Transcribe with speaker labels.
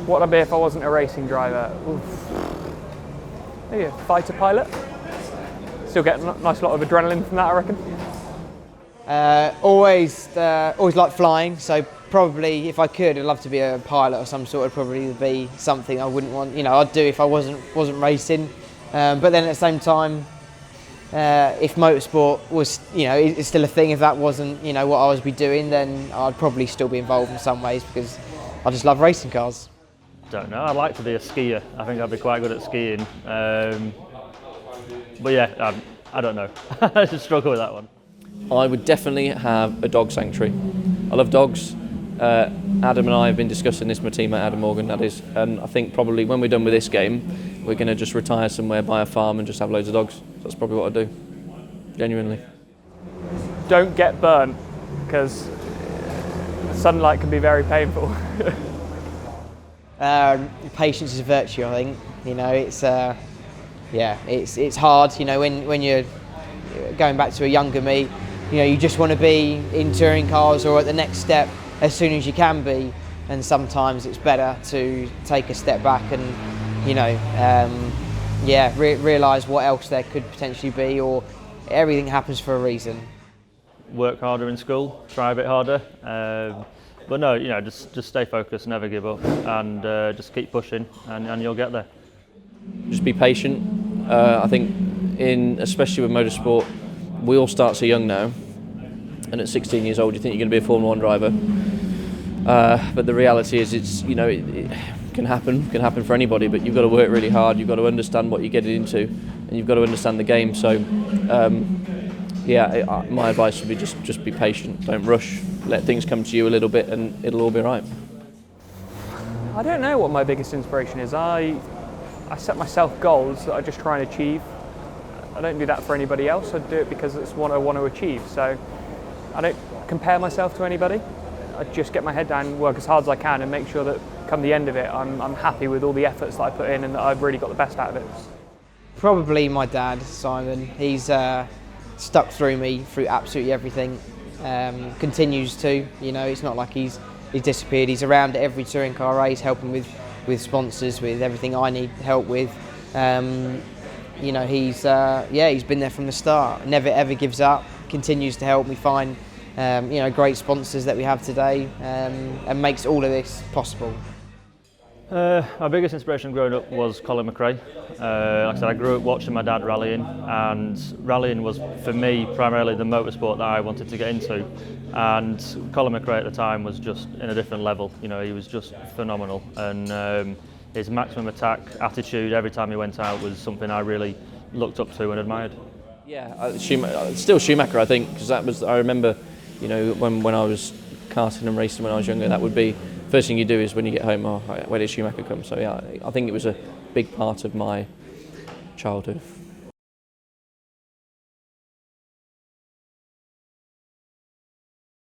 Speaker 1: What would I be if I wasn't a racing driver? Oof. Maybe a fighter pilot. Still get a nice lot of adrenaline from that, I reckon.
Speaker 2: Always liked flying, so probably if I could, I'd love to be a pilot or some sort. It'd probably be something I wouldn't want. I'd do if I wasn't racing. But then at the same time, if motorsport was, is still a thing, if that wasn't, what I was be doing, then I'd probably still be involved in some ways because I just love racing cars.
Speaker 3: Don't know. I'd like to be a skier. I think I'd be quite good at skiing. But yeah, I don't know. I just struggle with that one.
Speaker 4: I would definitely have a dog sanctuary. I love dogs. Adam and I have been discussing this, my teammate Adam Morgan, that is, and I think probably when we're done with this game, we're going to just retire somewhere, buy a farm and just have loads of dogs. So that's probably what I'd do, genuinely.
Speaker 1: Don't get burnt, because sunlight can be very painful.
Speaker 2: Patience is a virtue, I think. It's hard. When you're going back to a younger me, you just want to be in touring cars or at the next step as soon as you can be, and sometimes it's better to take a step back and realise what else there could potentially be, or everything happens for a reason.
Speaker 3: Work harder in school, try a bit harder, but no, just stay focused, never give up, and just keep pushing, and you'll get there.
Speaker 4: Just be patient. I think especially with motorsport, we all start so young now, and at 16 years old you think you're going to be a Formula 1 driver, but the reality is it can happen for anybody, but you've got to work really hard, you've got to understand what you're getting into, and you've got to understand the game. So my advice would be just be patient, don't rush, let things come to you a little bit and it'll all be right.
Speaker 1: I don't know what my biggest inspiration is. I set myself goals that I just try and achieve. I don't do that for anybody else. I do it because it's what I want to achieve. So I don't compare myself to anybody. I just get my head down, work as hard as I can, and make sure that come the end of it, I'm happy with all the efforts that I put in and that I've really got the best out of it.
Speaker 2: Probably my dad, Simon. He's stuck through me through absolutely everything. Continues to. It's not like he's disappeared. He's around at every touring car race, helping with sponsors, with everything I need help with. He's been there from the start. Never ever gives up. Continues to help me find great sponsors that we have today, and makes all of this possible.
Speaker 3: My biggest inspiration growing up was Colin McRae. Like I said, I grew up watching my dad rallying, and rallying was for me primarily the motorsport that I wanted to get into. And Colin McRae at the time was just in a different level. He was just phenomenal, and his maximum attack attitude every time he went out was something I really looked up to and admired.
Speaker 4: Yeah, still Schumacher, I think, because I remember, when I was karting and racing when I was younger, that would be first thing you do is when you get home, where did Schumacher come? So yeah, I think it was a big part of my childhood.